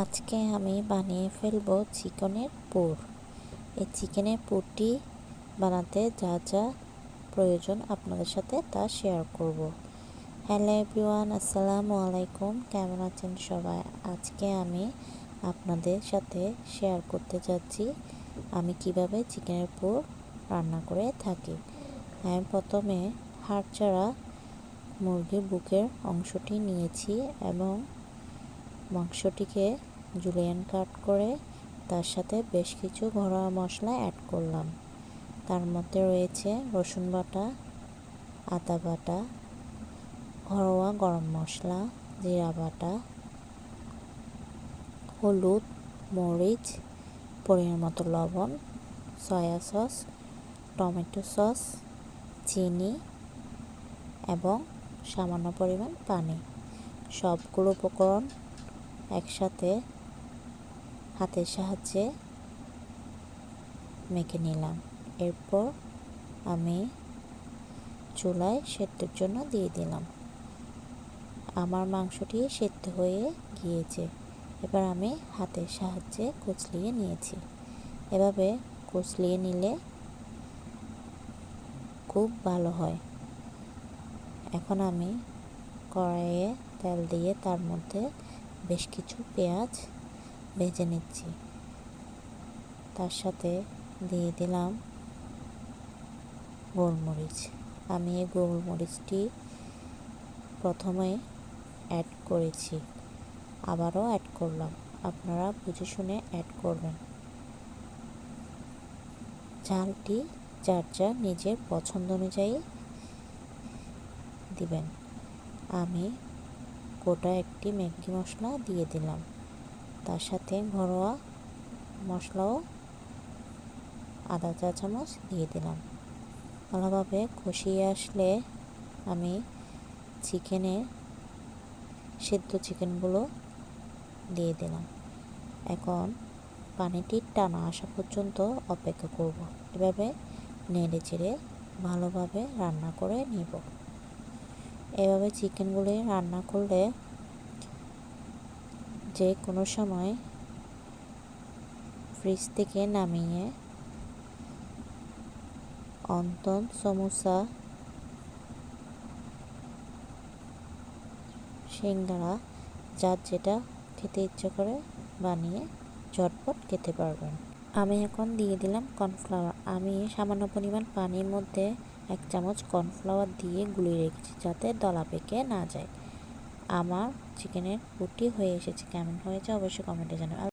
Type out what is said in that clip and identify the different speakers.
Speaker 1: আজকে আমি বানিয়ে ফেলবো চিকেনের পুর। এই চিকেনের পুরটি বানাতে যা যা প্রয়োজন আপনাদের সাথে তা শেয়ার করব। হ্যালো এভরিওয়ান, আসসালামু আলাইকুম। কেমন আছেন সবাই? আজকে আমি আপনাদের সাথে শেয়ার করতে যাচ্ছি আমি কিভাবে চিকেনের পুর রান্না করে থাকি। আমি প্রথমে হাড় ছাড়া মুরগির বুকের অংশটি নিয়েছি এবং মাংসটিকে জুলিয়ান কাট করে তার সাথে বেশ কিছু ঘরোয়া মশলা অ্যাড করলাম। তার মধ্যে রয়েছে রসুন বাটা, আদা বাটা, ঘরোয়া গরম মশলা, জিরা বাটা, হলুদ, মরিচ, পরিমাণ মতো লবণ, সয়া সস, টমেটো সস, চিনি এবং সামান্য পরিমাণ পানি। সবগুলো উপকরণ একসাথে হাতের সাহায্যে মেখে নিলাম। এরপর আমি চুলায় সেদ্ধর জন্য দিয়ে দিলাম। আমার মাংসটি সেদ্ধ হয়ে গিয়েছে। এবার আমি হাতের সাহায্যে কুচলিয়ে নিয়েছি। এভাবে কুচলিয়ে নিলে খুব ভালো হয়। এখন আমি কড়াইয়ে তেল দিয়ে তার মধ্যে বেশ কিছু পেঁয়াজ ভেজে নিচ্ছি। তার সাথে দিয়ে দিলাম গোলমরিচ। আমি এই গোলমরিচটি প্রথমে অ্যাড করেছি, আবারও অ্যাড করলাম। আপনারা বুঝে শুনে অ্যাড করবেন। ঝালটি যার যার নিজের পছন্দ অনুযায়ী দিবেন। আমি গোটা একটি ম্যাগি মশলা দিয়ে দিলাম। তার সাথে ঘরোয়া মশলাও আধা চা চামচ দিয়ে দিলাম। ভালোভাবে কষিয়ে আসলে আমি সেদ্ধ চিকেনগুলো দিয়ে দিলাম। এখন পানিটি টানা আসা পর্যন্ত অপেক্ষা করব। এভাবে নেড়ে চেড়ে ভালোভাবে রান্না করে নিব। এভাবে চিকেনগুলি রান্না করলে যে কোনো সময় ফ্রিজ থেকে নামিয়ে অন্তন, সমোসা, সিঙ্গারা যার যেটা খেতে ইচ্ছে করে বানিয়ে ঝটপট খেতে পারবেন। আমি এখন দিয়ে দিলাম কর্নফ্লাওয়ার। আমি সামান্য পরিমাণ পানির মধ্যে 1 চামচ কর্নফ্লাওয়ার দিয়ে গুলিয়ে রেখেছি যাতে দলা পেকে না যায়। আমার চিকেনের পুরটি হয়ে এসেছে। কেমন হয়েছে অবশ্যই কমেন্টে জানাবেন।